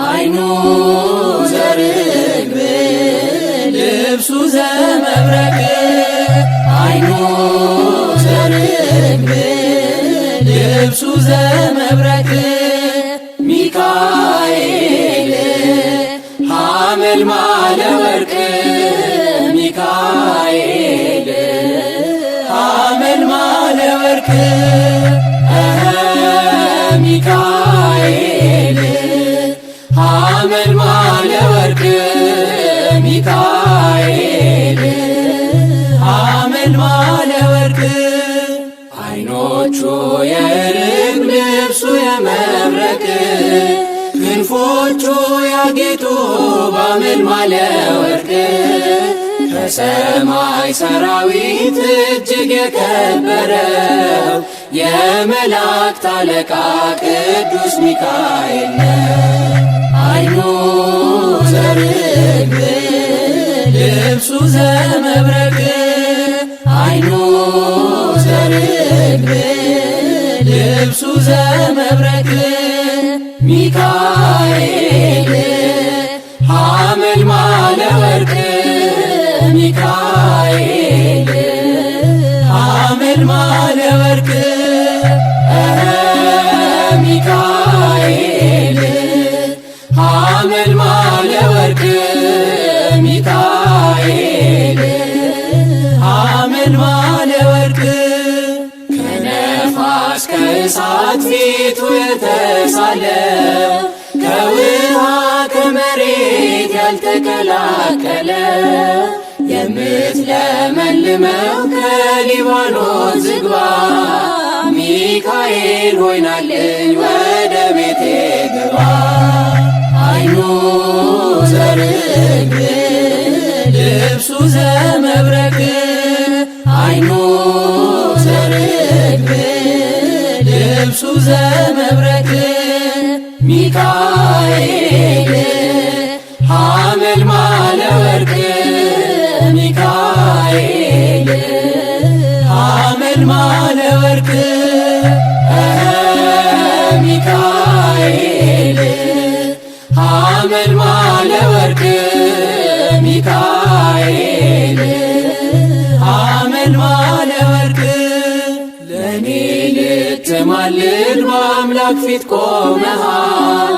አይኑ ዘርግብ ልብሱ ዘመብረቅ አይኑ ዘርግብ ልብሱ ዘመብረቅ ሚካኤል ሐመልማለ ወርቅ ሚካኤል ሐመልማለ ወርቅ ሚካኤል ሐመልማለ ወርቅ ሚካኤል ሐመልማለ ወርቅ አይኖቹ የርግብ ልብሱ የመብረቅ ክንፎቹ ያጌጡ በሐመልማለ ወርቅ ከሰማይ ሰራዊት እጅግ የከበረው የመላእክት አለቃ ቅዱስ ሚካኤል ነው። አይኑ ዘርግብ ልብሱ ዘመብረቅ አይኑ ዘርግብ ልብሱ ዘመብረቅ ሚካኤል ሐመልማለ ወርቅ ሚካኤል ሐመልማለ ወርቅ ሚካኤል ሐመልማለ ወርቅ ሚካኤል ሐመልማለ ወርቅ ከነፋስ ከእሳት ፊቱ የተሳለው ከውሃ ከመሬት ያልተቀላቀለ የምትለመልመው ከሊባኖስ ዝግባ ሚካኤል ሆይ ናልኝ ወደ ቤቴ ግባ። አይኑ ዘርግብ ልብሱ ዘመብረቅ አይኑ ዘርግብ ልብሱ ዘመብረቅ ሚካኤል ሐመልማለ ወርቅ ሚካኤል ሐመልማለ ወርቅ ሚካኤል ሐመልማለ ወርቅ ሚካኤል ሐመልማለ ወርቅ ለኔ ልትማልድ በአምላክ ፊት ቆመሃል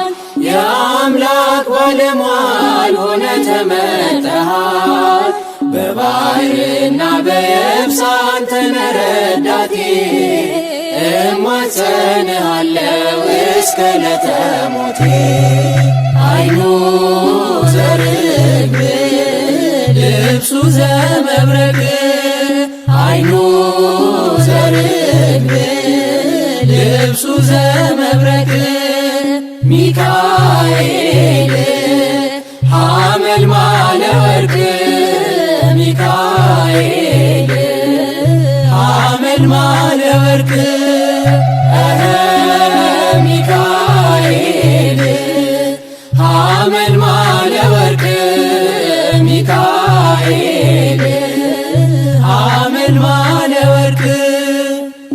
የአምላክ ባለሟል ሆነ ተመርጠሃል በባሕርና በየብስ አንተ ነህ ረዳቴ እማጸንሃለው እስከ ዕለተ ሞቴ። አይኑ ዘርግብ ልብሱ ዘመብረቅ አይኑ ዘርግብ ልብሱ ዘመብረቅ ሚካኤል ሐመልማለ ወርቅ ሚካኤል ሐመልማለ ወርቅ ሚካኤል ሐመልማለ ወርቅ ሚካኤል ሐመልማለ ወርቅ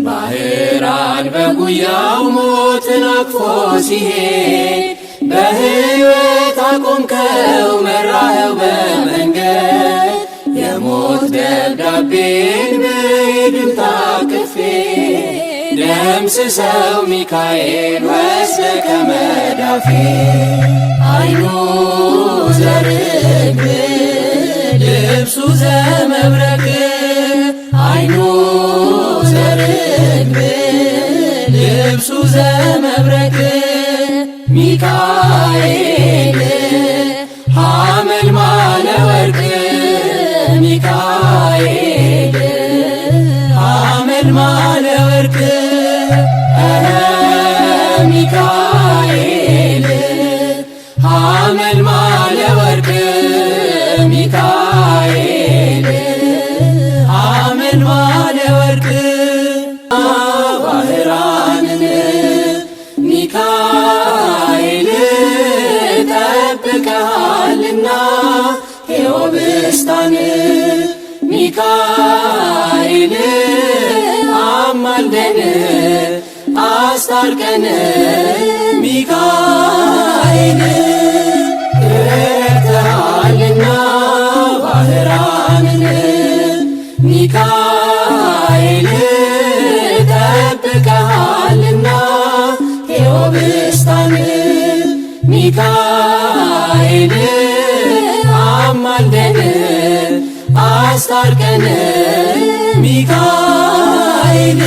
ባሕራን በጉያው ሞትን አቅፎ ሲሄድ በሕይወት አቆምከው መራኸው በመንገድ የሞት ደብዳቤን በሄድም ታቅፌ ደምስሰው ሚካኤል ወስደህ ከመዳፌ። አይኑ ዘርግብ ልብሱ ዘመብረቅ አይኑ ዘርግብ ልብሱ ዘመብረቅ ሚካኤል ሐመልማለ ወርቅ ሚካኤል ሐመልማለ ወርቅ ሚካኤል ሐመልማለ ወርቅ ሚካኤል ሐመልማለ ወርቅ ባሕራንን ሚካኤል ጠብቀሃልና ሄዮብስታን ሚካኤል አማልደን አስታርቀን ሚካኤል ሚካኤል አማልደን አስታርቀን ሚካኤል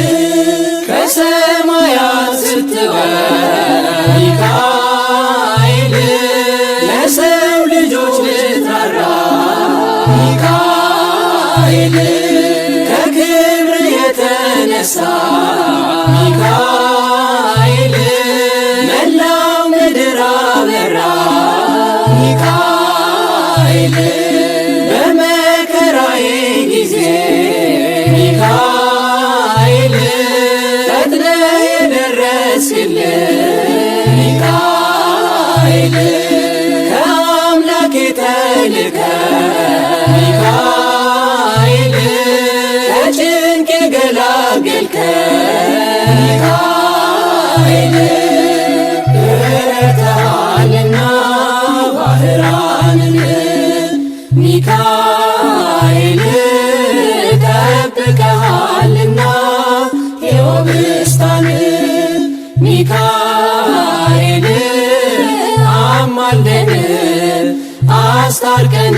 ከሰማያት ስትወርድ ሚካኤል ለሰው ልጆች ልትራራ ሚካኤል ከክብር የተነሳ ሚካኤል መላው ምድር አበራ ሚካኤል በመከራዬ ጊዜ ሚካኤል ፈጥነህ የደረስክልኝ ሚካኤል ከአምላክ የተልከህ ሚካኤል ከጭንቅ የገላገልከኝ ሚካኤል ረድተሃልና ባህራንን ሚካኤል ጠብቀሃልና ኤዎብስታን ሚካኤል አማልደን አስታርቀን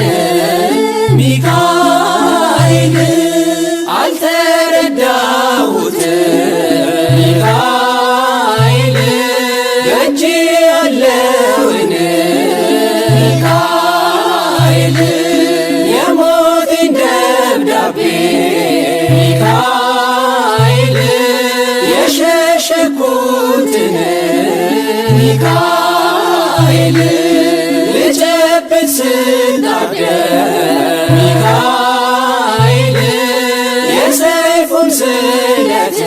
ሚካኤል አልተረዳሁትም ሚካኤል በእጄ ያለውን ሚካኤል የሞቴን ደብዳቤ ሚካኤል የሸሸኩትን ሚካኤል ልጨብጥ ስታገር ሚካኤል የሰይፉን ስለት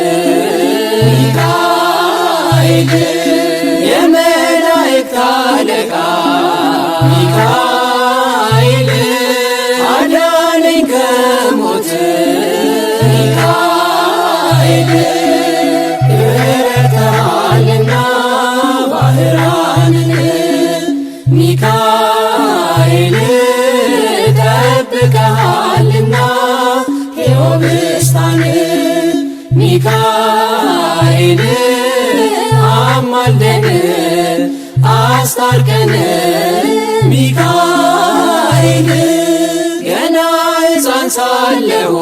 ሚካኤል የመላእክት አለቃ ሚካኤል አዳነኝ ከሞት ሚካኤል ረድተሃልና ባህራንን ሚካኤል ጠብቀሃልና ኤዎብስታን ሚካኤል አማልደን አስታርቀን ሚካኤል ገና ሕፃን ሳለሁ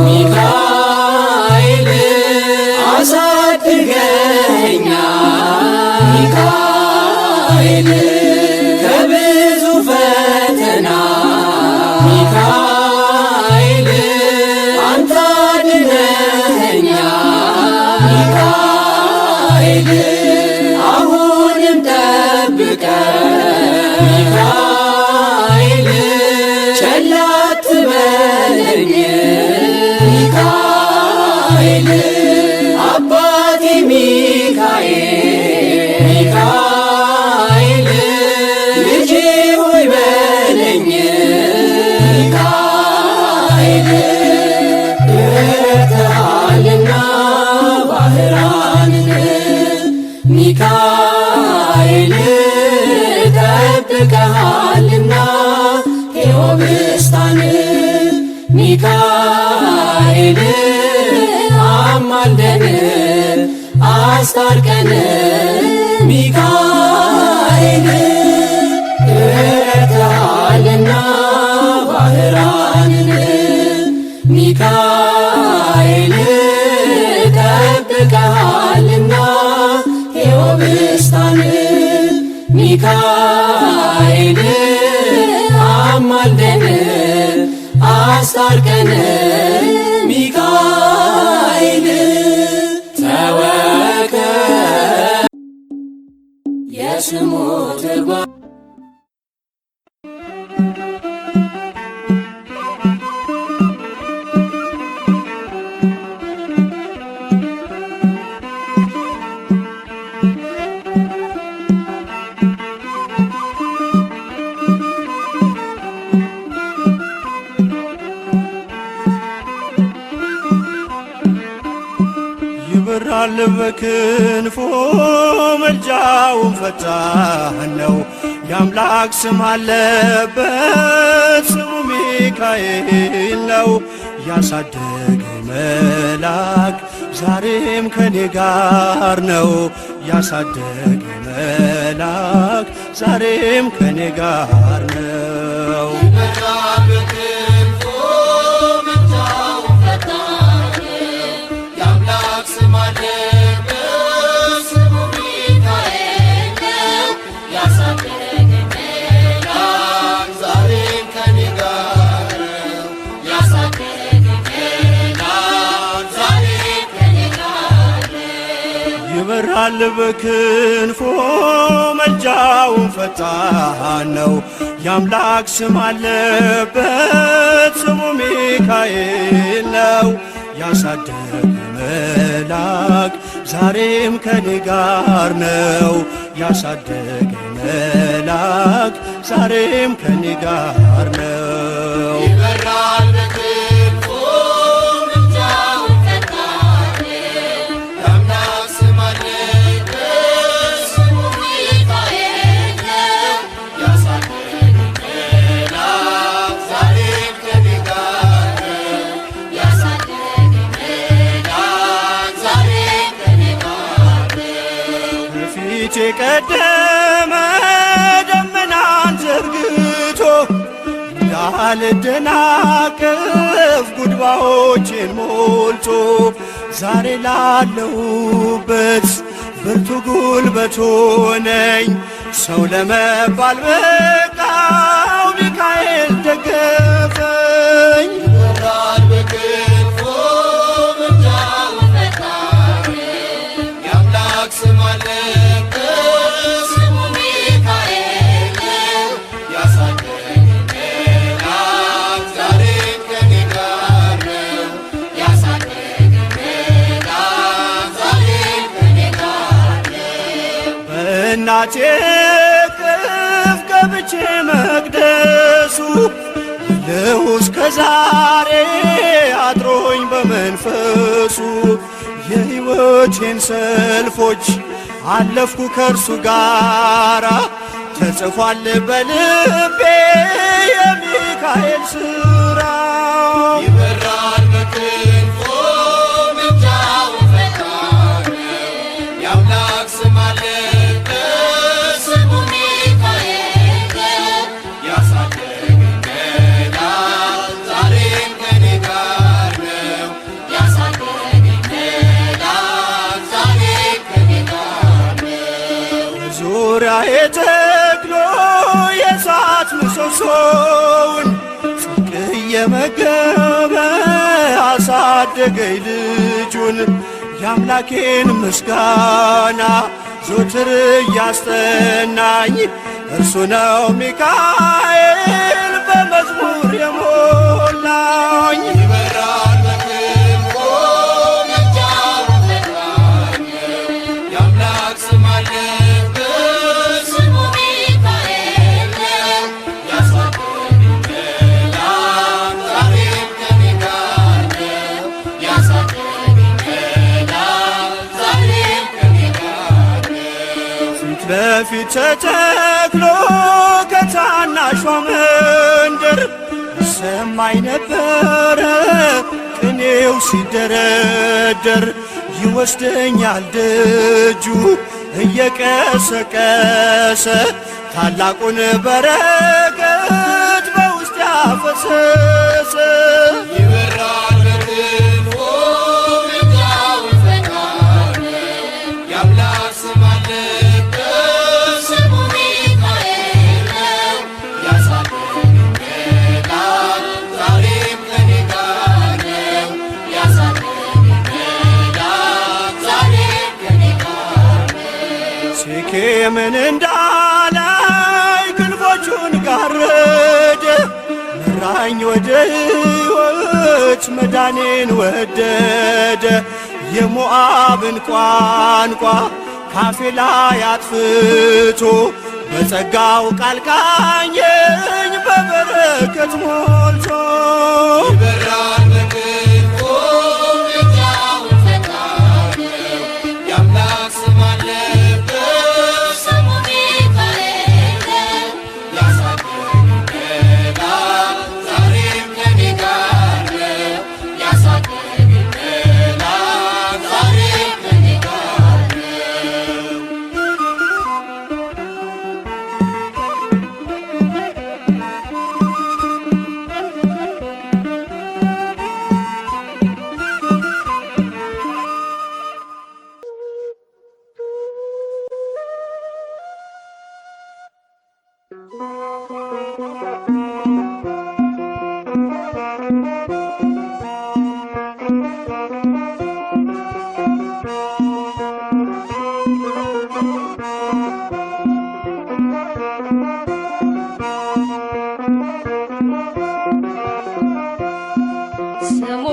ሚካኤል አሳድገኸኛል ሚካኤል ከብዙ ፈተና ሚካኤል አንተ አድነኸኛል ሚካኤል አሁንም ጠብቀኝ ሚካኤል ቸል አትበለኝ ሚካኤል አባቴ ሚካኤል ሚካኤል ልጄ ሆይ በለኝ ሚካኤል ረድተሃልና ባህራንን ሚካኤል ጠብቀሃልና ኤዎብስታን ሚካኤል አማልደን አስታርቀን ሚካኤል ረድተሃልና ባህራንን ሚካኤል ጠብቀሃልና ኤዎብስታን ሚካኤል አማልደን አስታርቀን ሚካኤል ተወከል የስሙ ትርጓሜ ይበራል በክንፎ መልጃውን ፈጣን ነው። የአምላክ ስም አለበት ስሙ ሚካኤል ነው። ያሳደገ መልአክ ዛሬም ከኔ ጋር ነው። ያሳደገ መልአክ ዛሬም ከኔ ጋር ነው። ይበራል በክንፎ መልጃውን ፈጣን ነው። የአምላክ ስም አለበት ስሙ ሚካኤል ነው። ያሳደገ መልአክ ዛሬም ከኔ ጋር ነው። ያሳደገ መልአክ ዛሬም ከኔ ጋር ነው። ይበራል በክንፎ መልጃውን ፈጣን የአምላክ ስም አለበት ስሙ ሚካኤል ነው። ያሳደገ መልአክ ዛሬም ከኔ ጋር ነው። ያሳደገ መልአክ ዛሬም ከኔ ጋር ነው። በፊቴ ቀደመ ደመናን ዘርግቶ እንዳልደናቀፍ ጉድባዎቼን ሞልቶ ዛሬ ላለሁበት ብርቱ ጉልበት ሆነኝ። ሰው ለመባል በቃው ሚካኤል ደገፈኝ። ይበራል በክንፎ መልጃውን ፈጣን የአምላክ ስም አለበት ስሙ ሚካኤል ነው። ያሳደገ መልአክ ዛሬም ከኔ ጋር ነው። ያሳደገ መልአክ ዛሬም ከኔ ጋር ነው። በእናቴ እቅፍ ገብቼ መቅደሱ አለሁ እስከ ዛሬ አድሮኝ በመንፈሱ። የሕይወቴን ሰልፎች አለፍኩ ከእርሱ ጋራ ተጽፏል በልቤ የሚካኤል ሥራ። ይበራል በክንፎ መልጃውን ፈጣን የአምላክ ስም አለበት ስሙ ሚካኤል ነው። ያሳደገ መልአክ ዛሬም ከኔ ጋር ነው። ያሳደገ መልአክ ዛሬም ከኔ ጋር ነው። ዙሪያዬ ተክሎ የእሳት ምሰሶውን ጽድቅ እየመገበ አሳደገኝ ልጁን። የአምላኬን ምስጋና ዞትር እያስጠናኝ እርሱ ነው ሚካኤል በመዝሙር የሞላኝ። ይበራል በክንፎ መልጃውን ፈጣን የአምላክ ስም አለበት ስሙ ሚካኤል ነው። ያሳደገ መልአክ ዛሬም ከኔ ጋር ነው። ያሳደገ መልአክ ዛሬም ከኔ ጋር ነው። ፊት ለፊት ተተክሎ ከታናሿ መንደር ሰማይ ነበረ ቅኔው ሲደረደር። ይወስደኛል ደጁ እየቀሰቀሰ ታላቁን በረከት በውስጥ ያፈሰሰ። ይበራል በክንፎ መልጃውን ፈጣን የአምላክ ስም አለበት ስሙ ሚካኤል ነው። ያሳደገ መልአክ ዛሬም ከኔ ጋር ነው። ያሳደገ መልአክ ዛሬም ከኔ ጋር ነው። ሴኬምን እንዳላይ ክንፎቹን ጋረደ መራኝ ወደ ሕይወት መዳኔን ወደደ። የሞዓብን ቋንቋ ካፌ ላይ አጥፍቶ በጸጋው ቃል ቃኘኝ በበረከት ሞልቶ። ይበራል በክንፎ መልጃውን ፈጣን የአምላክ ስም አለበት ስሙ ሚካኤል ነው። ያሳደገ መልአክ ዛሬም ከኔ ጋር ነው። ያሳደገ መልአክ ዛሬም ከኔ ጋር ነው። ስሙ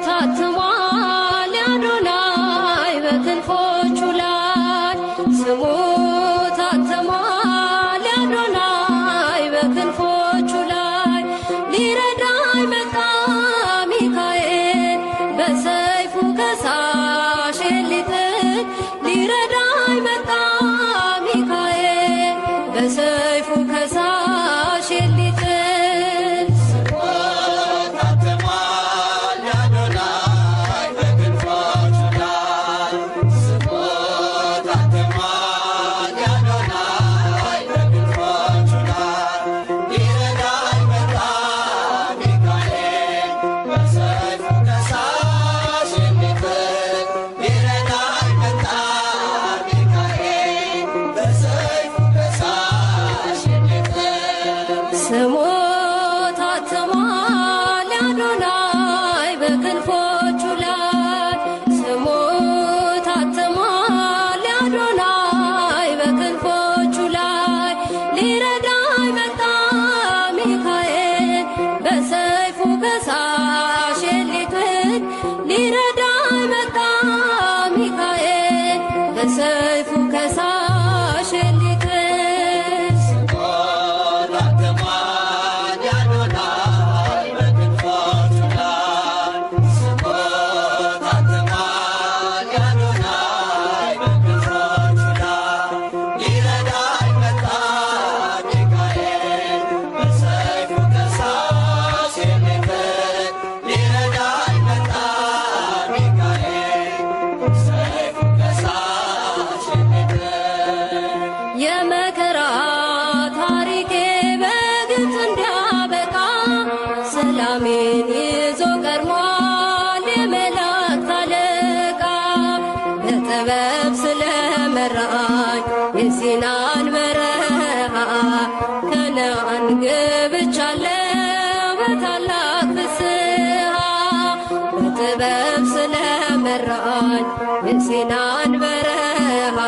ታትሟል የአዶናይ በክንፎቹ ላይ ስሙ ታትሟል የአዶናይ በክንፎቹ ላይ ሊረዳኝ መጣ ሚካኤል በሰይፉ ከሳሼን ሊጥል ሊረዳኝ መጣ ሚካኤል በሰይፉ ከሳሼን ሊጥል ስሙ ታትሟል የአዶናይ በክንፎቹ ላይ ስሙ ታትሟል የአዶናይ በክንፎቹ ላይ ሊረዳኝ መጣ ሚካኤል በሰይፉ ከሳሼን ሊጥል ሊረዳኝ መጣ ሚካኤል በሰይፉ ከሳሼን ሊጥል የመከራ ታሪኬ በግብፅ እንዲያበቃ ሰላሜን ይዞ ቀርሟል የመላእክት አለቃ በጥበብ ስለመራኝ የሲናን በረሃ ከነዓን ገብቻለሁ በታላቅ ፍስሐ በጥበብ ስለመራኝ የሲናን በረሃ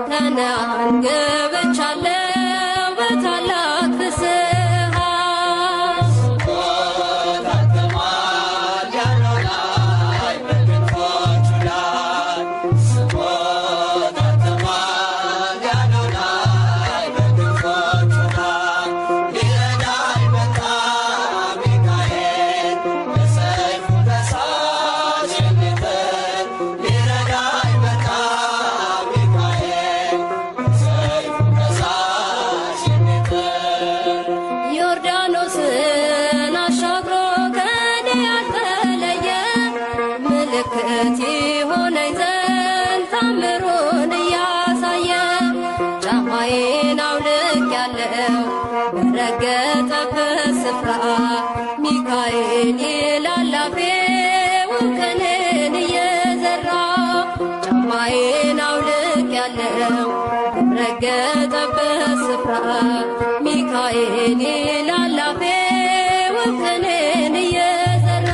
ከነዓን ገብቻለሁ በታላቅ ፍስሐ ዮርዳኖስን አሻግሮ ከኔ ያልተለየ ምልክት ይሆነኝ ዘንድ ታምሩን እያሳየ ጫማዬን አውልቄአለሁ በረገጠበት ስፍራ ሚካኤል ይላል አፌ ውቅንን እየዘራ ጫማዬን አውልቄአለሁ በረገጠበት ስፍራ ሚካኤል ይላል አፌ ውቅንን እየዘራ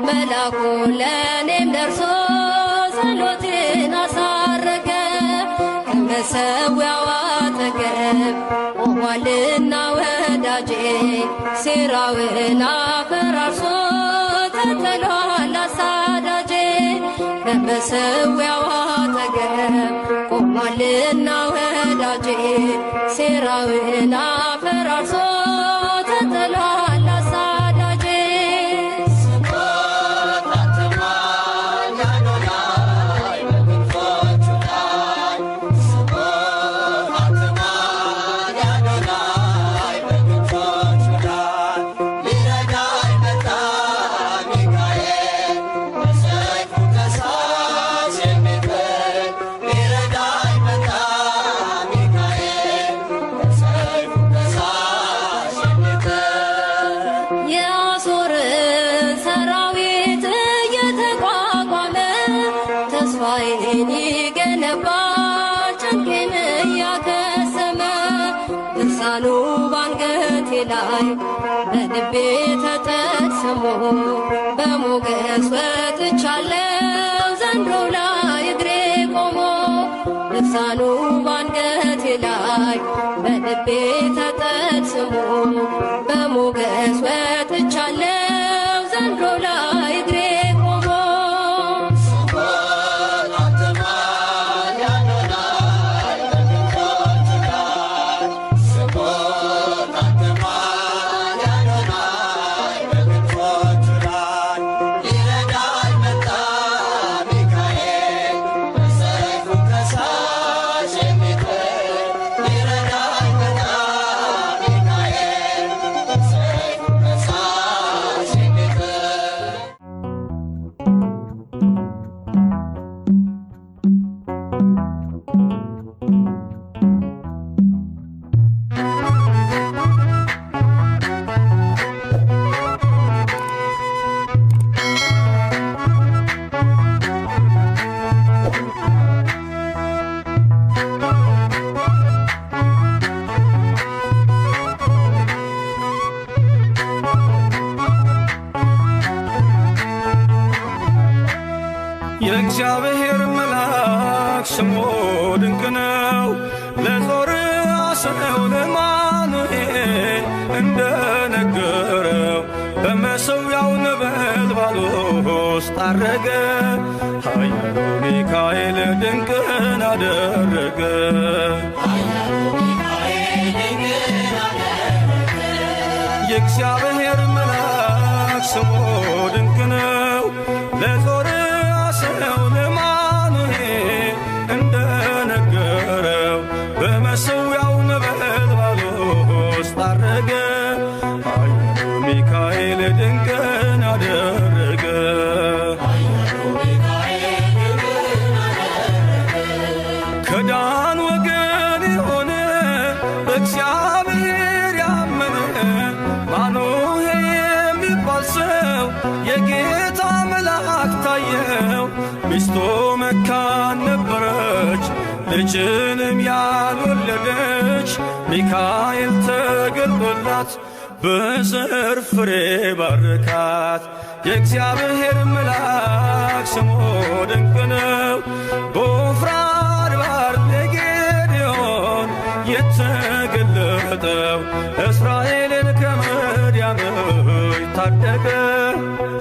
መላኩ ለኔም ደርሶ ጸሎቴን አሳረገ። ከመሠዊያው አጠገብ ቆሟልና ወዳጄ ሴራውን አፈራርሶ ተጥሏል አሳዳጄ። ከመሠዊያው አጠገብ ቆሟልና ወዳጄ ሴራውን አፈራርሶ ተጥሏል አሳዳጄ። ታትሟል የአዶናይ በክንፎቹ ሊገነባ ጭንቄን እያከሰመ ድርሳኑ ባንገቴ ላይ በልቤ ተጠቅስሞ በሞገስ ወጥቻለሁ ዘንዶ ላይ እግሬ ቆሞ ድርሳኑ ባንገቴ ላይ በልቤ ተጠቅስሞ በሞገስ ወጥቻለሁ ዘንዶ ላይ እግሬ ቆሞ የእግዚአብሔር መልአክ ስሙ ድንቅ ነው። ለዞርአሰው ለማኑኤል እንደነገረው በመሠዊያው ነበልባል ውስጥ አረገ። ኃያሉ ሚካኤል ድንቅን አደረገ። የእግዚአብሔር መልአክ ስሙ ድንቅ ነው። ለዞርአሰው ለማኑኤል እንደነገረው በመሠዊያው ነበልባል ውስጥ አረገ። ኃያሉ ሚካኤል ድንቅን አደረገ። ከዳን ወገን የሆነ በእግዚአብሔር ያመነ ማኑሄ የሚባል ሰው የጌታ መልአክ ታየው። ሚስቱ መካን ነበረች፣ ልጅንም ያልወለደች። ሚካኤል ተገልጦላት በዘር ፍሬ ባረካት። የእግዚአብሔር መልአክ ስሙ ድንቅ ነው። በዖፍራ አድባር ለጌዴዎን የተገለጠው እስራኤልን ከምድያም ታደገ።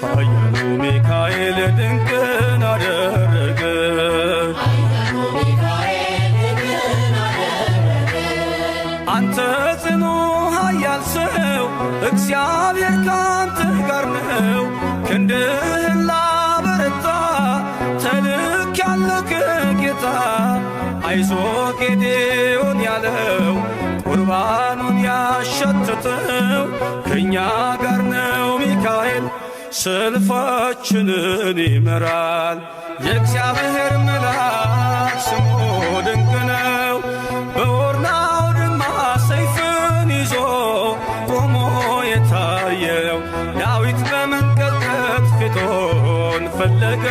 ኃያሉ ሚካኤል ድንቅን አደረገ። አንተ ጽኑ ኃያል ሰው እግዚአብሔር ካንተ ጋር ነው። ክንድህን ላበረታ ተልኬአለሁ ከጌታ። አይዞ ጌዴዎን ያለው ቁርባኑን ያሸተተው ከእኛ ጋር ነው ሚካኤል ሰልፋችንን ይመራል። የእግዚአብሔር መልአክ ስሙ ድንቅ ነው። በኦርናው ድማ ሰይፍን ይዞ ቆሞ የታየው ዳዊት በመንቀጥቀጥ ፊቱን ፈለገ።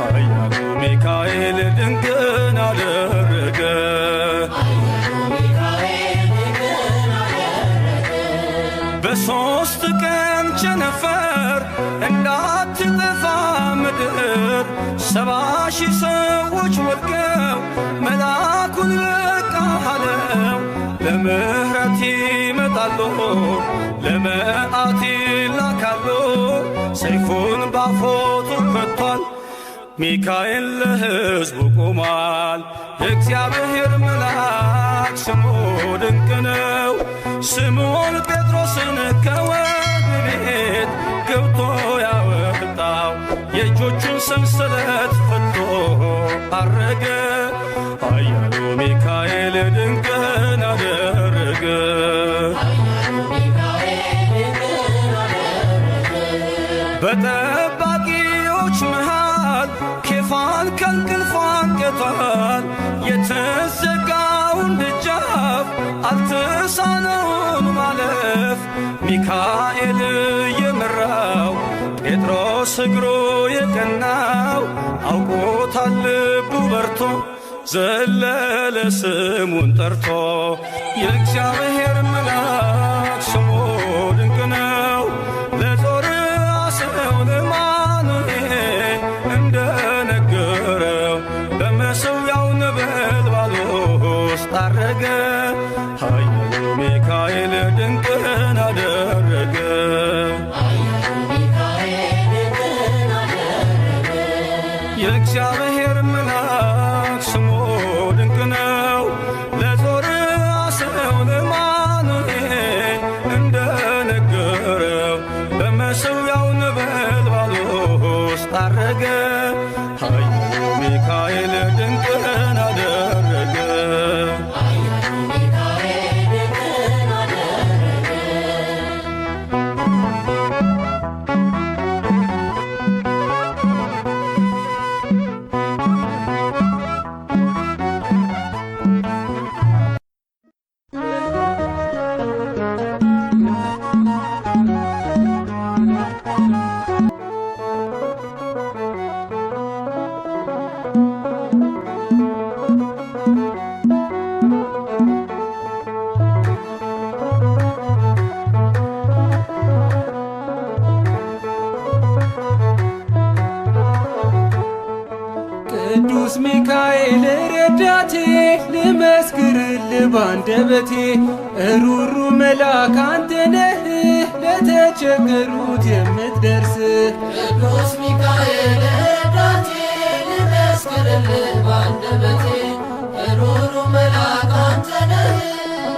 ኃያሉ ሚካኤል ድንቅን አደረገ። በሦስት ቀን ቸነፈር እንዳትጠፋ ምድር 70,000 ሰዎች ወድቀው መልአኩን በቃ አለው። ለምሕረት ይመጣሉ፣ ለመዓት ይላካሉ። ሰይፉን ባፎቱ ከቷል፣ ሚካኤል ለሕዝቡ ቆሟል። የእግዚአብሔር መልአክ ስሙ ድንቅ ነው። ስምዖን ጴጥሮስን ከወህኒ ቤት ገብቶ ያወጣው የእጆቹን ሰንሰለት ፈቶ አረገ። ኃያሉ ሚካኤል ድንቅን አደረገ። በጠባቂዎች መሃል ኬፋን ከእንቅልፉ አንቅቷል። የተዘጋውን ደጃፍ አልተሳነውም ማለፍ። ሚካኤል የመራው ጴጥሮስ እግሩ የቀናው አውቆታል ልቡ ዘለለ ስሙን ጠርቶ የእግዚአብሔር መልአክ ስሙ ድንቅ ነው። ለጦር አስረው ለማኑኤል እንደነገረው በመሠዊያው ነበልባል ውስጥ አረገ። ኃያሉ ሚካኤል ድንቅን አደረገ። የእግዚአብሔር መልአክ ስሙ ድንቅ ነው። ለጦር አስረው ለማኑኤል እንደነገረው በመሠዊያው ነበልባል ውስጥ አረገ። ኃያሉ ሚካኤል ድንቅን አደረገ። ቅዱስ ሚካኤል ረዳቴ ልመስክርልህ ባንደበቴ እሩሩ መልአክ አንተ ነህ ለተቸገሩት የምትደርስ። ቅዱስ ሚካኤል ረዳቴ ልመስክርልህ ባንደበቴ እሩሩ መልአክ አንተ ነህ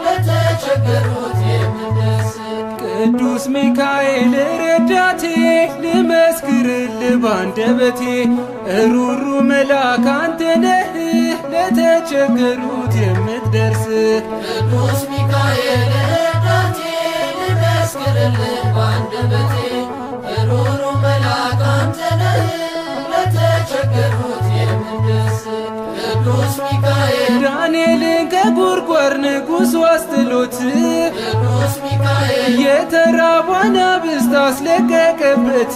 ለተቸገሩት የምትደርስ። ቅዱስ ሚካኤል ረዳቴ ልመስክርልህ ባንደበቴ እሩሩ መልአክ አንተ ነህ ለተቸገሩት የምትደርስ። ቅዱስ ሚካኤል ረዳቴ ልመስክርልህ ባንደበቴ እሩሩ መልአክ አንተ ነህ ለተቸገሩት የምትደርስ። ቅዱስ ሚካኤል ዳንኤልን ከጉድጓድ ንጉሥ አስጥሎት ቅዱስ ሚካኤል የተራቡ አናብስት አስለቀቀበት።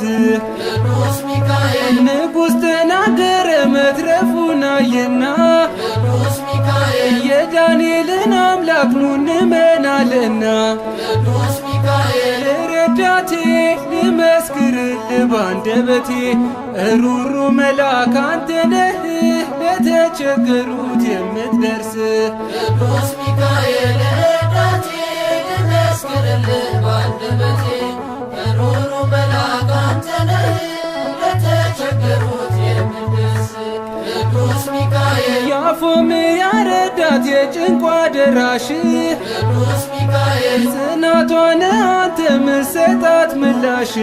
ቅዱስ ሚካኤል ንጉሥ ተናገረ መትረፉን አየና ቅዱስ ሚካኤል የዳንኤልን አምላክ ኑ እንመናለና። ቅዱስ ሚካኤል ረዳቴ ልመስክርልህ ባንደበቴ እሩሩ መልአክ አንተ ነህ ለተቸገሩት የምትደርስ። ቅዱስ ሚካኤል ረዳቴ ልመስክርልህ ባንደበቴ እሩሩ መልአክ አንተ ነህ ለተቸገሩት የምትደርስ። ቅዱስ ሚካኤል የአፎምያ ረዳት የጭንቋ ደራሽ ቅዱስ ሚካኤል ጽናቷን አንተ ምሰጣት ምላሽ።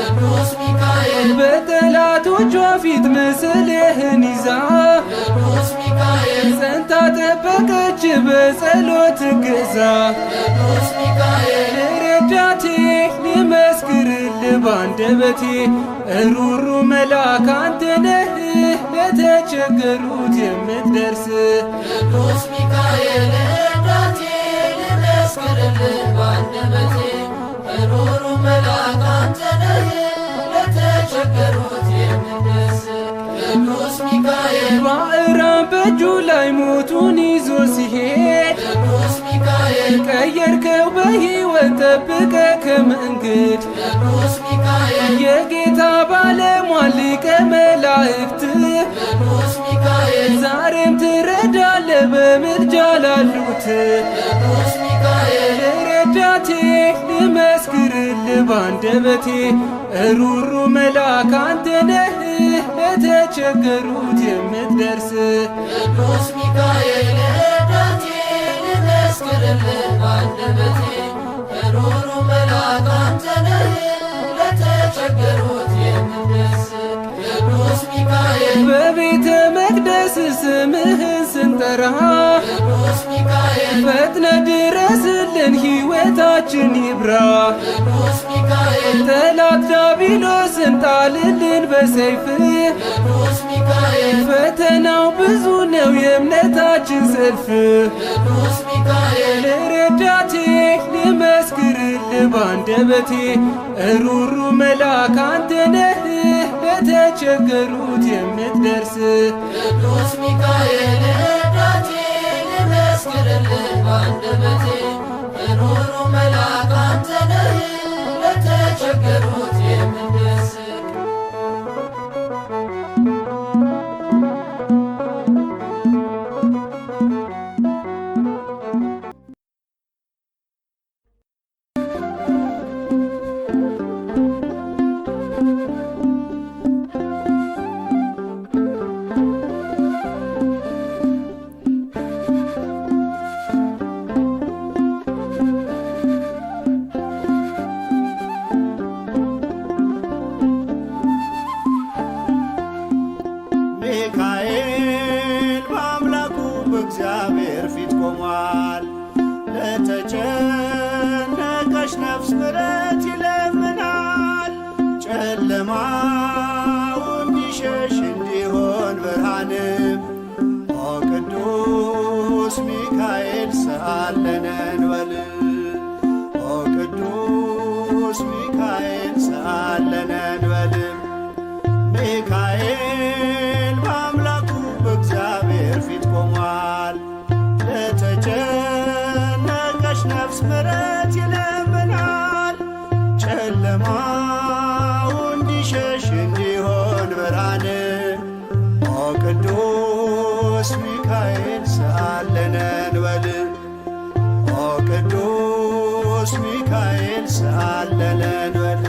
ቅዱስ ሚካኤል በጠላቶቿ ፊት ምስልህን ይዛ ቅዱስ ሚካኤል ጸንታ ጠበቀች በጸሎት ገዛ። ቅዱስ ሚካኤል ረዳቴ ልመስክርልህ ባንደበቴ እሩሩ መልአክ አንተ ነህ ለተቸገሩት የምትደርስ። ቅዱስ ሚካኤል ረዳቴ ልመስክርልህ ባንደበቴ እሩሩ መልአክ አንተ ነህ ለተቸገሩት የምትደርስ። ቅዱስ ሚካኤል ባዕራን በእጁ ላይ ሞቱን ይዞ ሲሄድ ቅዱስ ሚካኤል ቀየርከው በሕይወት ጠብቀ ከመንገድ። ቅዱስ ሚካኤል የጌታ ባለሟል ሊቀ መላእክት ቅዱስ ሚካኤል ዛሬም ትረዳለ በምልጃ ላሉት። ቅዱስ ሚካኤል ረዳቴ ልመስክርልህ ባንደበቴ እሩሩ መልአክ አንተ ነህ ለተቸገሩት የምትደርስ። ቅዱስ ሚካኤል ረዳቴ ልመስክርልህ ባንደበቴ እሩሩ መልአክ አንተ ነህ ለተቸገሩት የምትደርስ። ቅዱስ ሚካኤል በቤተ መቅደስ ስምህን ስንጠራ ቅዱስ ሚካኤል ፈጥነ ድረስልን ሕይወታችን ይብራ። ቅዱስ ሚካኤል ጠላት ዲያብሎስን ጣልልን በሰይፍ። ቅዱስ ሚካኤል ፈተናው ብዙ ነው የእምነታችን ሰልፍ። ቅዱስ ሚካኤል ረዳቴ ልመስክርልህ ባንደበቴ እሩሩ መልአክ አንተ ነህ ለተቸገሩት የምትደርስ። ቅዱስ ሚካኤል ባንደበቴ ሩሩ መልአክ አንተ ነህ ለተቸገሩት የምትደርስ ሚካኤል በአምላኩ በእግዚአብሔር ፊት ቆሟል። ለተጨነቀች ነፍስ ምሕረት ይለምናል። ጨለማው እንዲሸሽ እንዲሆን ብርሃንም ኦ ቅዱስ ሚካኤል ሰአለነ እንበል። ኦ ቅዱስ ሚካኤል ሰአለነ እንበል። ሚካኤል በአምላኩ በእግዚአብሔር ፊት ቆሟል። ለተጨነቀች ነፍስ ምሕረት ይለምናል። ጨለማው እንዲሸሽ እንዲሆን ብርሃን ኦ ቅዱስ ሚካኤል ሰአለነ እንበል። ኦ ቅዱስ ሚካኤል ሰአለነ እንበል።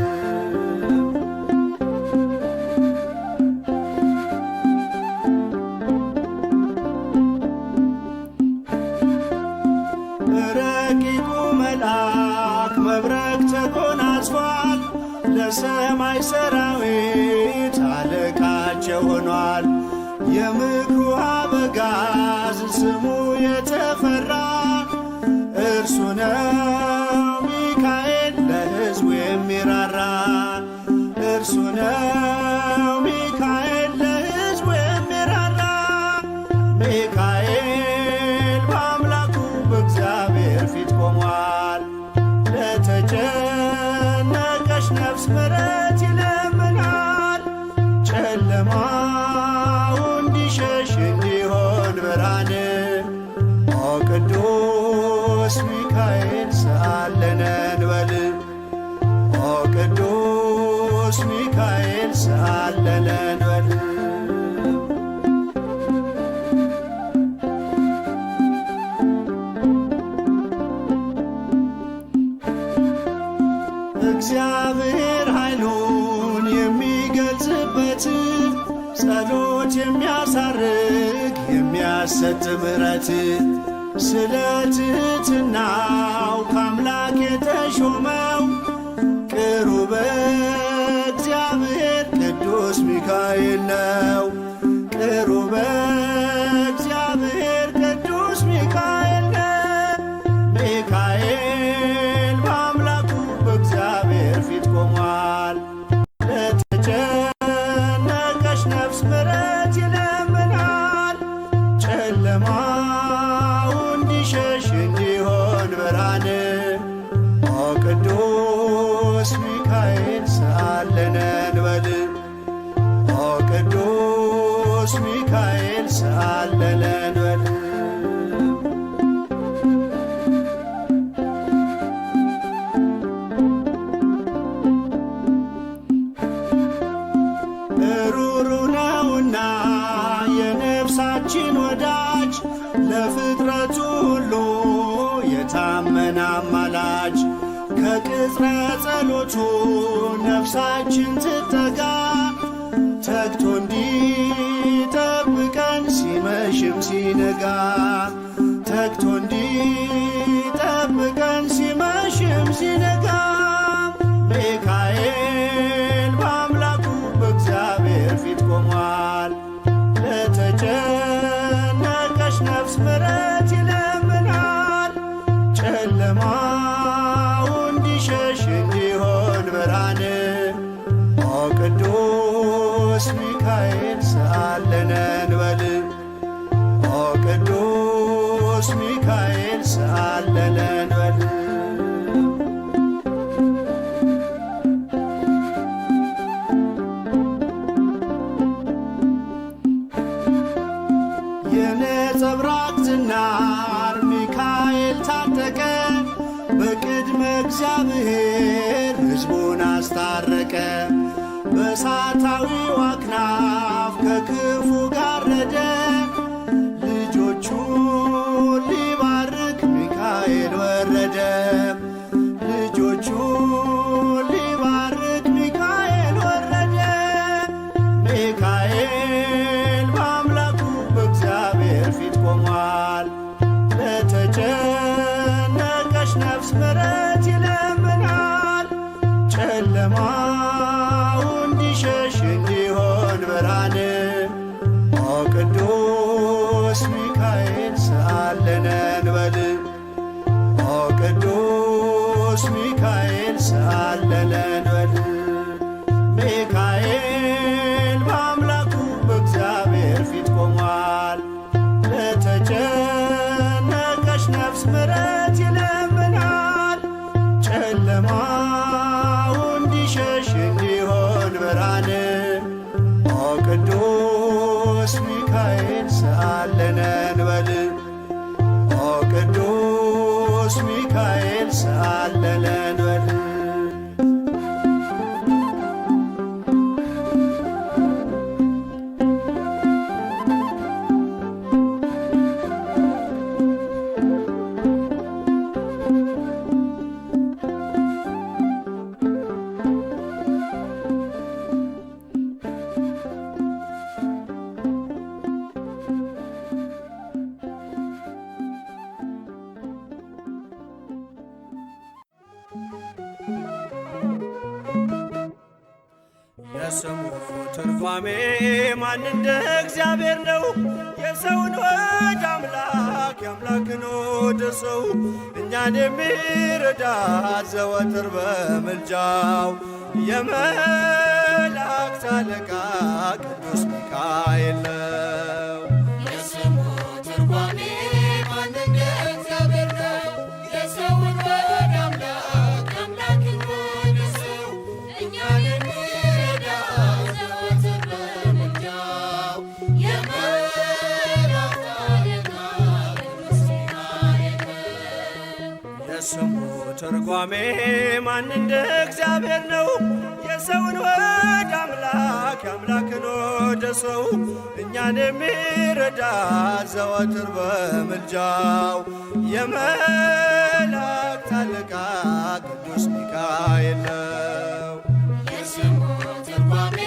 ረቂቁ መልአክ መብረቅ ተጎናጽፏል። ለሰማይ ሰራዊት አለቃቸው ሆኗል። የምክሩ አበጋዝ ስሙ የተፈራ እርሱ ነው ሚካኤል ለሕዝቡ የሚራራ። እርሱ ነው ሚካኤል ለሕዝቡ የሚራራ። ሚካኤል በአምላኩ በእግዚአብሔር ፊት ቆሟል። ለተጨነቀች ነፍስ ምሕረት ይለምናል። ጨለማው እንዲሸሽ እንዲሆን ብርሃን ኦ ቅዱስ ሚካኤል ሰአለነ እንበል። ኦ ቅዱስ ሚካኤል ሰአለነ እንበል። እግዚአብሔር ኃይሉን የሚገልጽበት ጸሎት የሚያሳርግ የሚያሰጥ ምሕረት ስለ ትሕትናው ከአምላክ የተሾመው ቅሩበ እግዚአብሔር ቅዱስ ሚካኤል ነው። ቅሩበ እግዚአብሔር ቅዱስ ሚካኤል ነው። ሚካኤል በአምላኩ በእግዚአብሔር ፊት ቆሟል። ለተጨነቀች ነፍስ ምሕረት ይለምናል። ጨለማው እንዲሸሽ እንዲሆን ብርሃን ኦ ቅዱስ ሚካኤል ሰአለነ እንበል። ኦ ቅዱስ ሚካኤል ሰአለነ እንበል። ሩሩ ነውና የነፍሳችን ወዳጅ ለፍጥረቱ ሁሉ የታመነ አማላጅ ከቅጽረ ጸሎቱ ነፍሳችን ትጠጋ ተግቶ እንዲጠብቀን ሲመሽም ሲነጋ ተግቶ እንዲጠብቀን ሲመሽም ሲነጋ ሚካኤል በአምላኩ በእግዚአብሔር ፊት ቆሟል። ለተጨነቀች ነፍስ ምሕረት ይለምናል። ጨለማው እንዲሸሽ እንዲሆን ብርሃን ኦ ቅዱስ ሚካኤል ሰአለነ እንበል። ኦ ቅዱስ ሚካኤል ሰአለነ እንበል። የነጸብራቅ ዝናር ሚካኤል እግዚአብሔር ሕዝቡን አስታረቀ። በእሳታዊው አክናፍ ከክፉ ጋረደ። ልጆቹን ሊባርክ ሚካኤል ወረደ። ልጆቹን ሊባርክ ሚካኤል ወረደ። ሚካኤል በአምላኩ በእግዚአብሔር ፊት ቆሟል። ለተጨነቀች ነፍስ ምሕረት ይለምናል። ጨለማው እንዲሸሽ እንዲሆን ብርሃን ኦ ቅዱስ ሚካኤል ሰአለነ እንበል። ኦ ቅዱስ ሚካኤል ሰአለነ እንበል። ሚካኤል በአምላኩ በእግዚአብሔር ፊት ቆሟል። ለተጨነቀች ነፍስ ምሕረት ይለምናል። ጨለማው እንዲሸሽ እንዲሆን ብርሃን ኦ ቅዱስ ሚካኤል ሰአለነ እንበል። ኦ ቅዱስ ሚካኤል ሰአለነ እንበል። የስሙ ትርጓሜ ማን እንደ እግዚአብሔር ነው። የሰውን ወደ አምላክ የአምላክን ወደ ሰው እኛን የሚረዳ ዘወትር በምልጃው የመላእክት አለቃ ቅዱስ ሚካኤል ነው። የስሙ ትርጓሜ ማን እንደ እግዚአብሔር ነው። የሰውን ወደ አምላክ የአምላክን ወደ ሰው እኛን የሚረዳ ዘወትር በምልጃው የመላእክት አለቃ ቅዱስ ሚካኤል ነው። የስሙ ትርጓሜ ማን እንደ እግዚአብሔር ነው። የሰውን ወደ አምላክ የአምላክን ወደ ሰው እኛን የሚረዳ ዘወትር በምልጃው የመላእክት አለቃ ቅዱስ ሚካኤል ነው። የስሙ ትርጓሜ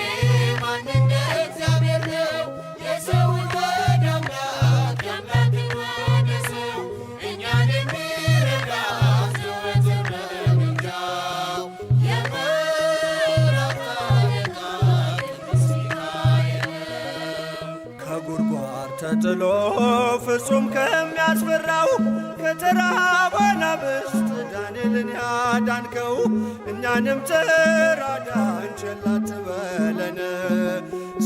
ማን እንደ እግዚአብሔር ነው። የሰውን ወደ አምላክ የአምላክን ወደ ሰው እኛን የሚረዳ ዘወትር በምልጃው የመላእክት አለቃ ቅዱስ ሚካኤል ነው። ከጉድጓድ ተጥሎ ፍጹም ከሚያስፈራው ከተራበ አናብስት ዳንኤልን ያዳንከው እኛንም ተራዳን ቸል አትበለን።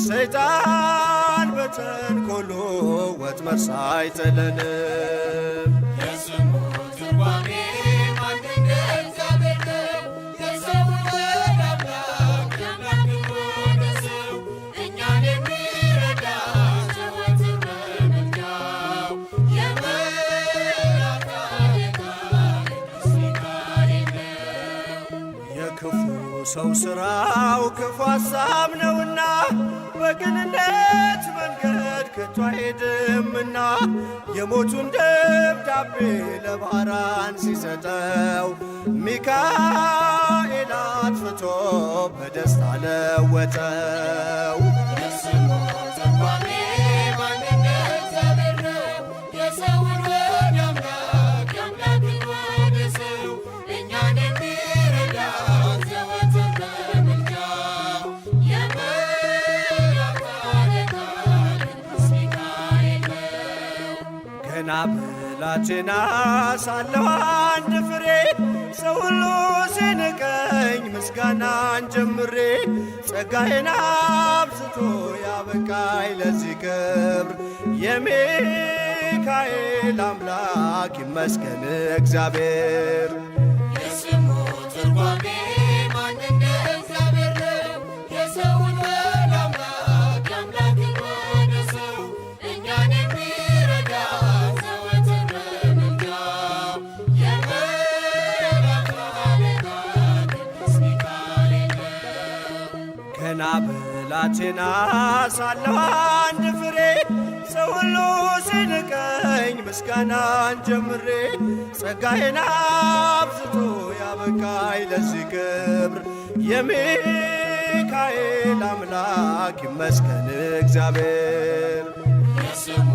ሰይጣን በተንኰሉ ወጥመድ ሳይጥለን የስሙ ትርጓሜ ማን እንደ እግዚአብሔር ነው። የሰውን ወደ አምላክ የአምላክን ወደ ሰው እኛን የሚረዳ ዘወትር በምልጃው የመላእክት አለቃ ቅዱስ ሚካኤል ነው። የክፉ ሰው ሥራው ክፉ ሐሳብ ነውና በቅንነት መንገድ ከቶ አይሄድምና የሞቱን ደብዳቤ ለባህራን ሲሰጠው ሚካኤል አጥፍቶ በደስታ ለወጠው። የስሙ ትርጓሜ ማን እንደ እግዚአብሔር ነው። የሰውን ወደ አምላክ የአምላክን ወደ ሰው እኛን የሚረዳ ዘወትር በምልጃው የመላእክት አለቃ ቅዱስ ሚካኤል ነው። ገና ብላቴና ሳለሁ አንድ ፍሬ ሰው ሁሉ ሲንቀኝ ምስጋናን ጀምሬ ጸጋዬን አብዝቶ ያበቃኝ ለዚህ ክብር የሚካኤል አምላክ ይመስገን እግዚአብሔር። የስሙ ትርጓሜ ማን እንደ እግዚአብሔር ነው። የሰውን ወደ አምላክ የአምላክን ወደ ሰው እኛን የሚረዳ ዘወትር በምልጃው የመላእክት አለቃ ብላቴና ሳለሁ አንድ ፍሬ ሰው ሁሉ ሲንቀኝ ምስጋናን ጀምሬ ጸጋዬን አብዝቶ ያበቃኝ ለዚህ ክብር የሚካኤል አምላክ ይመስገን እግዚአብሔር። የስሙ